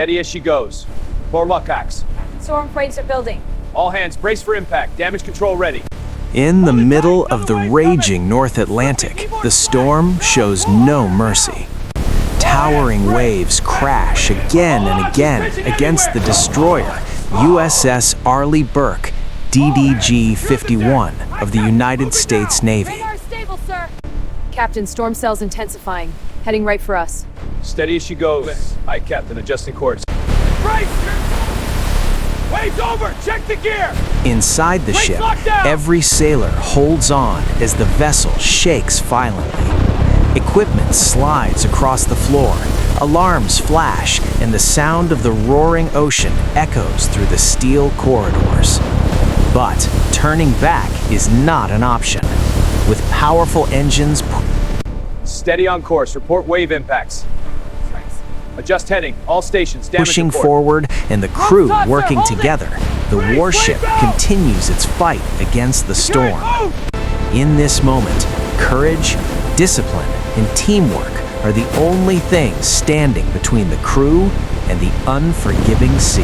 Steady as she goes. More luck, Axe. Storm freights are building. All hands, brace for impact. Damage control ready. In the middle of the raging North Atlantic, the storm shows no mercy. Towering waves crash again and again against the destroyer USS Arleigh Burke, DDG-51 of the United States Navy. Radar stable, sir. Captain, storm cell's intensifying. Heading right for us. Steady as she goes. Aye, Captain, adjusting course. Brace! Waves over! Check the gear! Inside the ship, every sailor holds on as the vessel shakes violently. Equipment slides across the floor, alarms flash, and the sound of the roaring ocean echoes through the steel corridors. But turning back is not an option. With powerful engines... Steady on course. Report wave impacts. Adjust heading. All stations. Damage Pushing report. forward and the crew working together, the warship continues its fight against the storm. In this moment, courage, discipline, and teamwork are the only things standing between the crew and the unforgiving sea.